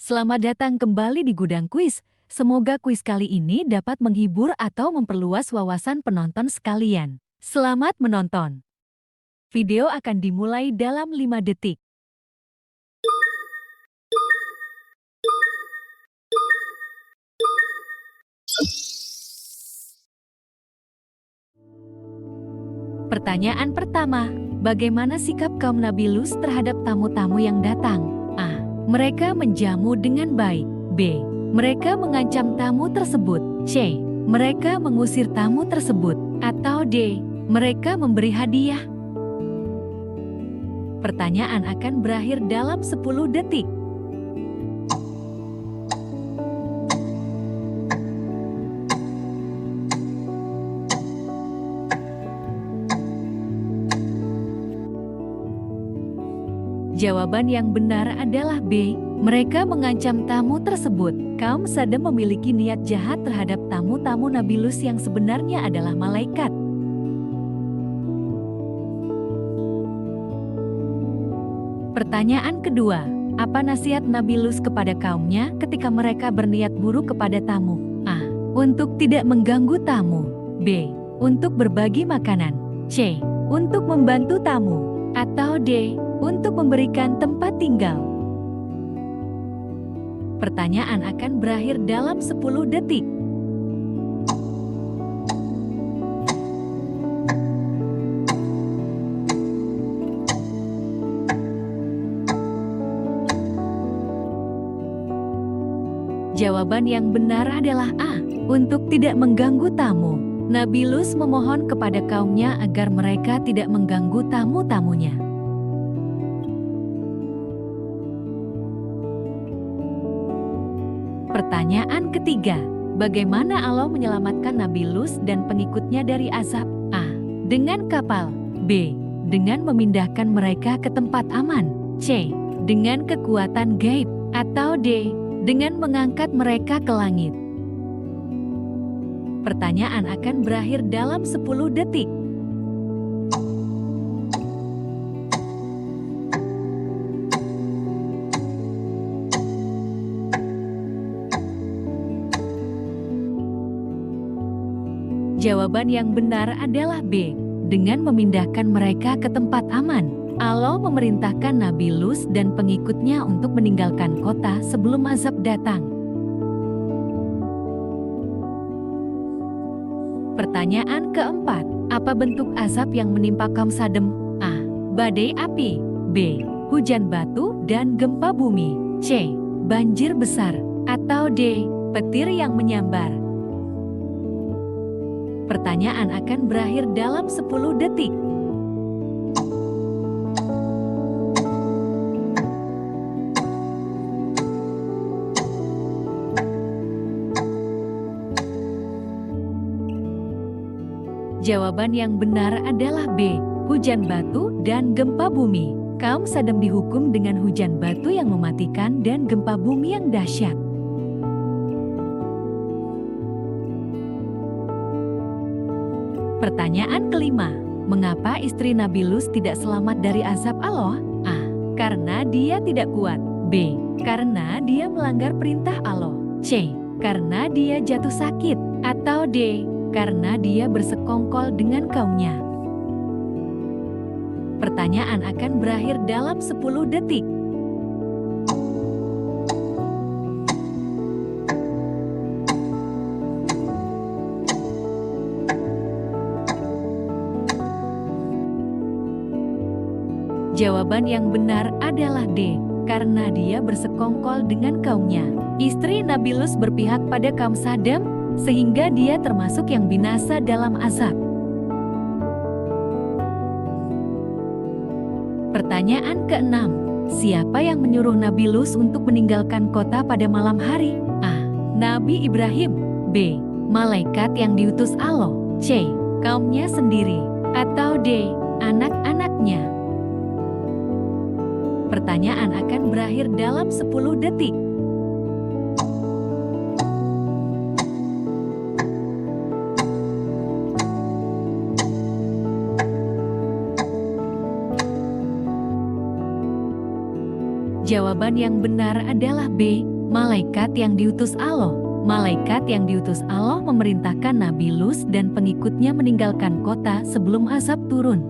Selamat datang kembali di Gudang Kuis. Semoga kuis kali ini dapat menghibur atau memperluas wawasan penonton sekalian. Selamat menonton. Video akan dimulai dalam 5 detik. Pertanyaan pertama, bagaimana sikap kaum Nabi Lut terhadap tamu-tamu yang datang? A. Mereka menjamu dengan baik. B. Mereka mengancam tamu tersebut. C. Mereka mengusir tamu tersebut. Atau D. Mereka memberi hadiah. Pertanyaan akan berakhir dalam 10 detik. Jawaban yang benar adalah B. Mereka mengancam tamu tersebut. Kaum Sadem memiliki niat jahat terhadap tamu-tamu Nabi Lut yang sebenarnya adalah malaikat. Pertanyaan kedua, apa nasihat Nabi Lut kepada kaumnya ketika mereka berniat buruk kepada tamu? A. Untuk tidak mengganggu tamu. B. Untuk berbagi makanan. C. Untuk membantu tamu. Atau D. Untuk memberikan tempat tinggal. Pertanyaan akan berakhir dalam 10 detik. Jawaban yang benar adalah A. Untuk tidak mengganggu tamu. Nabi Lut memohon kepada kaumnya agar mereka tidak mengganggu tamu-tamunya. Pertanyaan ketiga, bagaimana Allah menyelamatkan Nabi Lut dan pengikutnya dari azab? A. Dengan kapal. B. Dengan memindahkan mereka ke tempat aman. C. Dengan kekuatan gaib. Atau D. Dengan mengangkat mereka ke langit. Pertanyaan akan berakhir dalam 10 detik. Jawaban yang benar adalah B. Dengan memindahkan mereka ke tempat aman. Allah memerintahkan Nabi Lut dan pengikutnya untuk meninggalkan kota sebelum azab datang. Pertanyaan keempat, apa bentuk azab yang menimpa kaum Sadem? A. Badai api. B. Hujan batu dan gempa bumi. C. Banjir besar. Atau D. Petir yang menyambar. Pertanyaan akan berakhir dalam 10 detik. Jawaban yang benar adalah B. Hujan batu dan gempa bumi. Kaum Sadem dihukum dengan hujan batu yang mematikan dan gempa bumi yang dahsyat. Pertanyaan kelima, mengapa istri Nabi Lut tidak selamat dari azab Allah? A. Karena dia tidak kuat. B. Karena dia melanggar perintah Allah. C. Karena dia jatuh sakit. Atau D. Karena dia bersekongkol dengan kaumnya. Pertanyaan akan berakhir dalam 10 detik. Jawaban yang benar adalah D. Karena dia bersekongkol dengan kaumnya. Istri Nabi Lut berpihak pada kaum Sadem, sehingga dia termasuk yang binasa dalam azab. Pertanyaan keenam, siapa yang menyuruh Nabi Lut untuk meninggalkan kota pada malam hari? A. Nabi Ibrahim. B. Malaikat yang diutus Allah. C. Kaumnya sendiri. Atau D. Anak-anaknya. Pertanyaan akan berakhir dalam 10 detik. Jawaban yang benar adalah B. Malaikat yang diutus Allah. Malaikat yang diutus Allah memerintahkan Nabi Lut dan pengikutnya meninggalkan kota sebelum azab turun.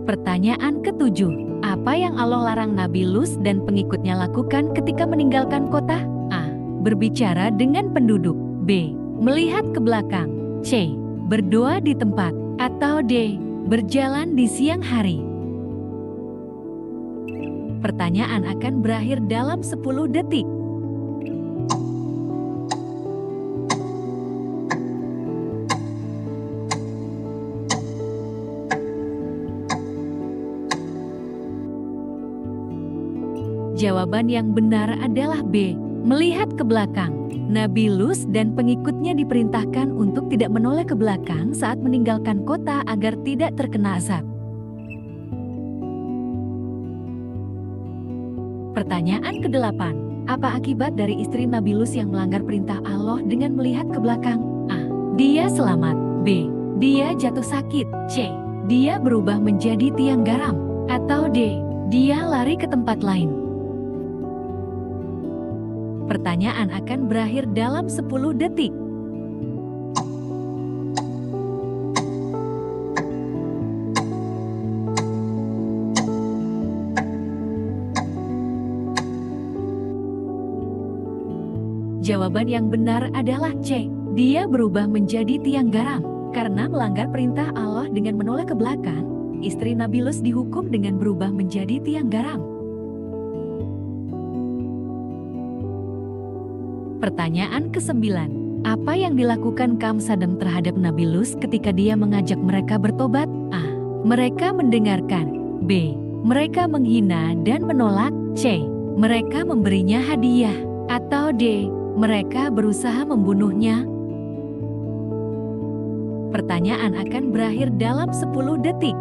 Pertanyaan ketujuh, apa yang Allah larang Nabi Lut dan pengikutnya lakukan ketika meninggalkan kota? A. Berbicara dengan penduduk. B. Melihat ke belakang. C. Berdoa di tempat. Atau D. Berjalan di siang hari. Pertanyaan akan berakhir dalam 10 detik. Jawaban yang benar adalah B. Melihat ke belakang. Nabi Lut dan pengikutnya diperintahkan untuk tidak menoleh ke belakang saat meninggalkan kota agar tidak terkena azab. Pertanyaan ke-8. Apa akibat dari istri Nabi Lut yang melanggar perintah Allah dengan melihat ke belakang? A. Dia selamat. B. Dia jatuh sakit. C. Dia berubah menjadi tiang garam. Atau D. Dia lari ke tempat lain. Pertanyaan akan berakhir dalam 10 detik. Jawaban yang benar adalah C. Dia berubah menjadi tiang garam. Karena melanggar perintah Allah dengan menoleh ke belakang, istri Nabi Lut dihukum dengan berubah menjadi tiang garam. Pertanyaan ke-9. Apa yang dilakukan kaum Sadam terhadap Nabi Lut ketika dia mengajak mereka bertobat? A. Mereka mendengarkan. B. Mereka menghina dan menolak. C. Mereka memberinya hadiah. Atau D. Mereka berusaha membunuhnya. Pertanyaan akan berakhir dalam 10 detik.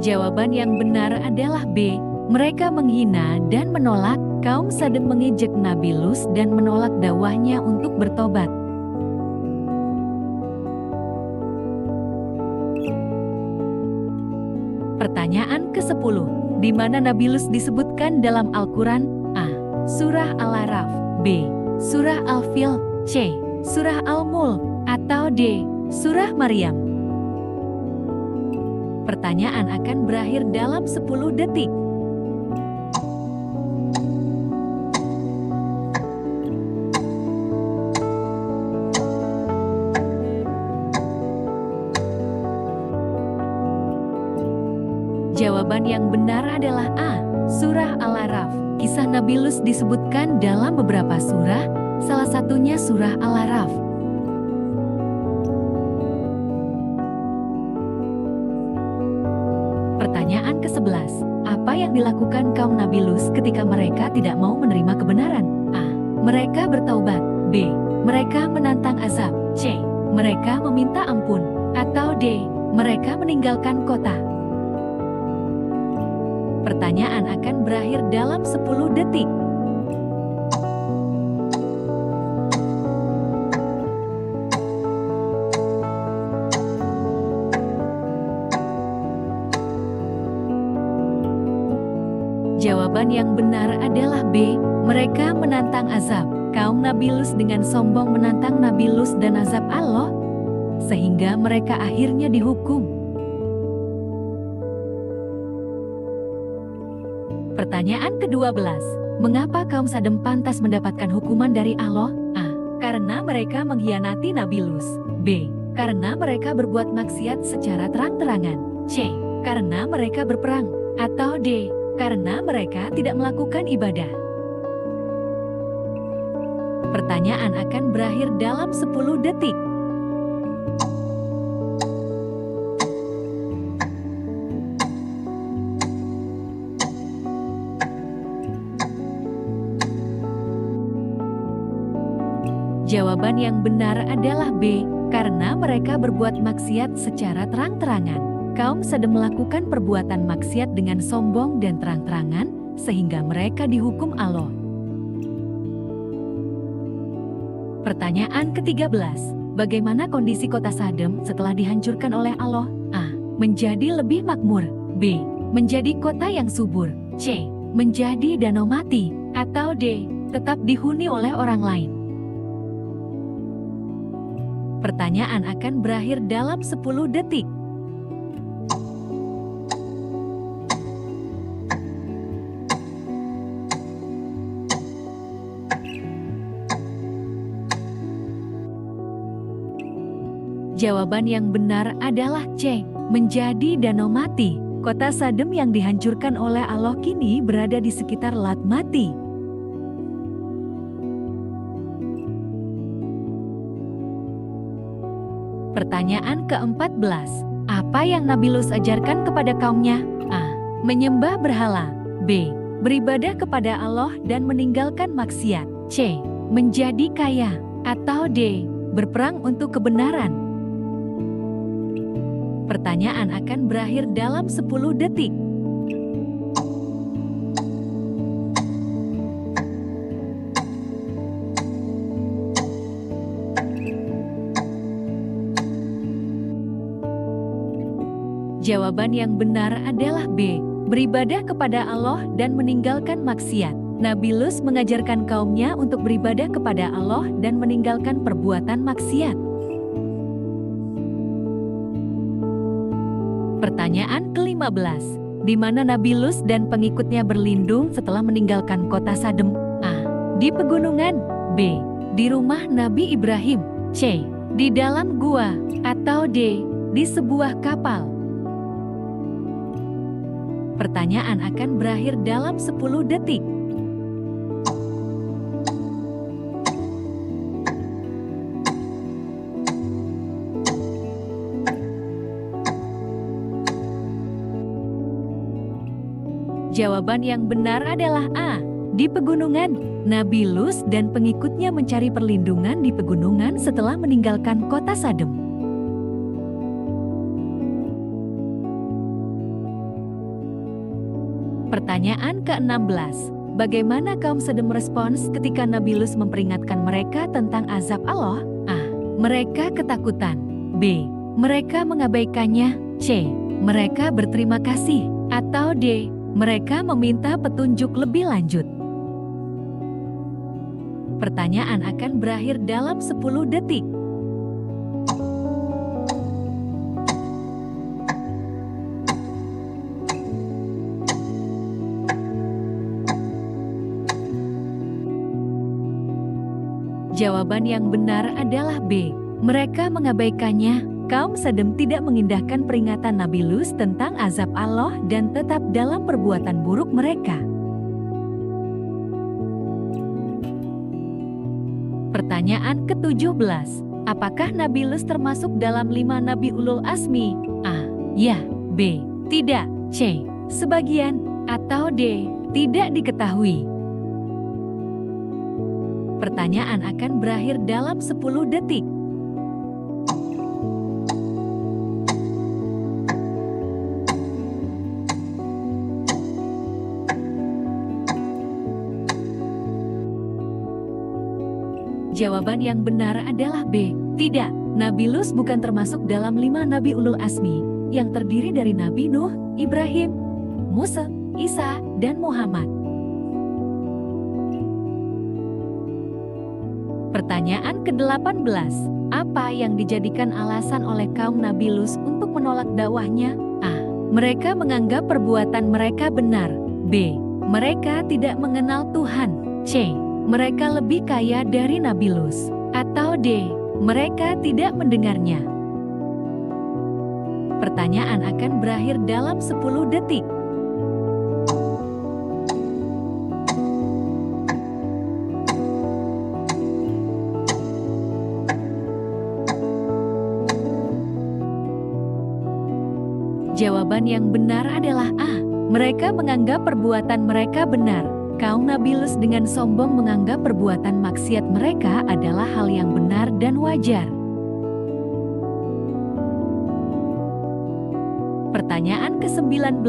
Jawaban yang benar adalah B. Mereka menghina dan menolak. Kaum Sadam mengejek Nabi Lut dan menolak dakwahnya untuk bertobat. Pertanyaan ke-10. Di mana Nabi Lut disebutkan dalam Al-Quran? A. Surah Al-A'raf. B. Surah Al-Fil. C. Surah Al-Mulk. Atau D. Surah Maryam. Pertanyaan akan berakhir dalam 10 detik. Jawaban yang benar adalah A. Surah Al-A'raf. Kisah Nabi Lut disebutkan dalam beberapa surah, salah satunya surah Al-A'raf. Pertanyaan ke-11. Apa yang dilakukan kaum Nabi Lut ketika mereka tidak mau menerima kebenaran? A. Mereka bertaubat. B. Mereka menantang azab. C. Mereka meminta ampun. Atau D. Mereka meninggalkan kota. Pertanyaan akan berakhir dalam 10 detik. Jawaban yang benar adalah B. Mereka menantang azab. Kaum Nabi Lut dengan sombong menantang Nabi Lut dan azab Allah, sehingga mereka akhirnya dihukum. Pertanyaan ke-12. Mengapa kaum Sadam pantas mendapatkan hukuman dari Allah? A. Karena mereka mengkhianati Nabi Lut. B. Karena mereka berbuat maksiat secara terang-terangan. C. Karena mereka berperang. Atau D. Karena mereka tidak melakukan ibadah. Pertanyaan akan berakhir dalam 10 detik. Jawaban yang benar adalah B. Karena mereka berbuat maksiat secara terang-terangan. Kaum Sadam melakukan perbuatan maksiat dengan sombong dan terang-terangan, sehingga mereka dihukum Allah. Pertanyaan ke-13. Bagaimana kondisi kota Sadem setelah dihancurkan oleh Allah? A. Menjadi lebih makmur. B. Menjadi kota yang subur. C. Menjadi danau mati. Atau D. Tetap dihuni oleh orang lain. Pertanyaan akan berakhir dalam 10 detik. Jawaban yang benar adalah C. Menjadi danau mati. Kota Sadem yang dihancurkan oleh Allah kini berada di sekitar Lat Mati. Pertanyaan ke-14. Apa yang Nabi Lut ajarkan kepada kaumnya? A. Menyembah berhala. B. Beribadah kepada Allah dan meninggalkan maksiat. C. Menjadi kaya. Atau D. Berperang untuk kebenaran. Pertanyaan akan berakhir dalam 10 detik. Jawaban yang benar adalah B. Beribadah kepada Allah dan meninggalkan maksiat. Nabi Lut mengajarkan kaumnya untuk beribadah kepada Allah dan meninggalkan perbuatan maksiat. Pertanyaan ke-15. Di mana Nabi Lut dan pengikutnya berlindung setelah meninggalkan kota Sadem? A. Di pegunungan. B. Di rumah Nabi Ibrahim. C. Di dalam gua. Atau D. Di sebuah kapal. Pertanyaan akan berakhir dalam 10 detik. Jawaban yang benar adalah A. Di pegunungan. Nabi Lut dan pengikutnya mencari perlindungan di pegunungan setelah meninggalkan kota Sadem. Pertanyaan ke-16. Bagaimana kaum Sadem merespons ketika Nabi Lut memperingatkan mereka tentang azab Allah? A. Mereka ketakutan. B. Mereka mengabaikannya. C. Mereka berterima kasih. Atau D. Mereka meminta petunjuk lebih lanjut. Pertanyaan akan berakhir dalam 10 detik. Jawaban yang benar adalah B. Mereka mengabaikannya. Kaum Sadem tidak mengindahkan peringatan Nabi Lut tentang azab Allah dan tetap dalam perbuatan buruk mereka. Pertanyaan ke-17. Apakah Nabi Lut termasuk dalam 5 Nabi Ulul Azmi? A. Ya. B. Tidak. C. Sebagian. Atau D. Tidak diketahui. Pertanyaan akan berakhir dalam 10 detik. Jawaban yang benar adalah B. Tidak, Nabi Lut bukan termasuk dalam 5 Nabi Ulul Azmi yang terdiri dari Nabi Nuh, Ibrahim, Musa, Isa, dan Muhammad. Pertanyaan ke-18. Apa yang dijadikan alasan oleh kaum Nabi Lut untuk menolak dakwahnya? A. Mereka menganggap perbuatan mereka benar. B. Mereka tidak mengenal Tuhan. C. Mereka lebih kaya dari Nabi Lut. Atau D. Mereka tidak mendengarnya. Pertanyaan akan berakhir dalam 10 detik. Jawaban yang benar adalah A. Mereka menganggap perbuatan mereka benar. Kaum Nabi Lut dengan sombong menganggap perbuatan maksiat mereka adalah hal yang benar dan wajar. Pertanyaan ke-19.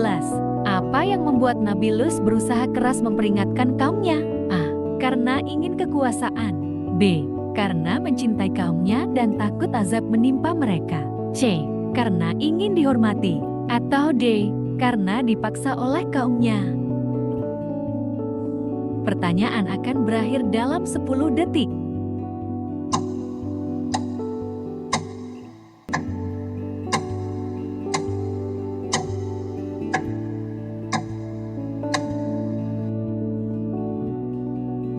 Apa yang membuat Nabi Lut berusaha keras memperingatkan kaumnya? A. Karena ingin kekuasaan. B. Karena mencintai kaumnya dan takut azab menimpa mereka. C. Karena ingin dihormati. Atau D. Karena dipaksa oleh kaumnya. Pertanyaan akan berakhir dalam 10 detik.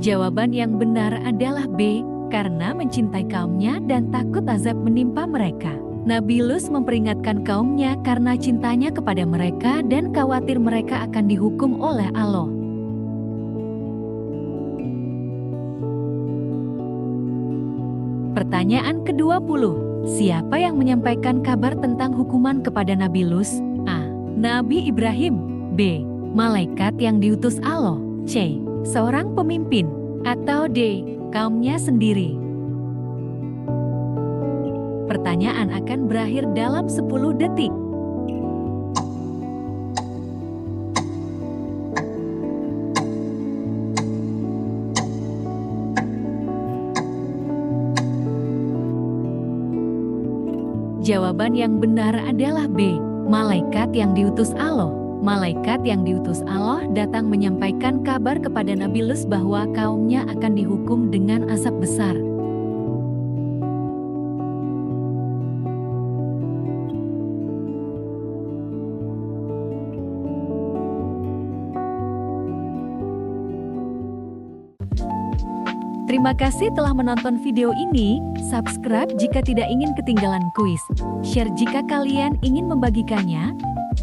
Jawaban yang benar adalah B, karena mencintai kaumnya dan takut azab menimpa mereka. Nabi Lut memperingatkan kaumnya karena cintanya kepada mereka dan khawatir mereka akan dihukum oleh Allah. Pertanyaan ke-20. Siapa yang menyampaikan kabar tentang hukuman kepada Nabi Lut? A. Nabi Ibrahim. B. Malaikat yang diutus Allah. C. Seorang pemimpin. Atau D. Kaumnya sendiri. Pertanyaan akan berakhir dalam 10 detik. Jawaban yang benar adalah B. Malaikat yang diutus Allah. Malaikat yang diutus Allah datang menyampaikan kabar kepada Nabi Lut bahwa kaumnya akan dihukum dengan azab besar. Terima kasih telah menonton video ini. Subscribe jika tidak ingin ketinggalan kuis. Share jika kalian ingin membagikannya.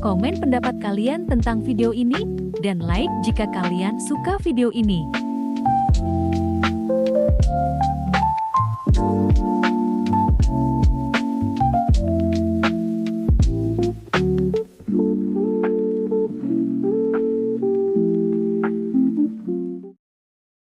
Komen pendapat kalian tentang video ini. Dan like jika kalian suka video ini.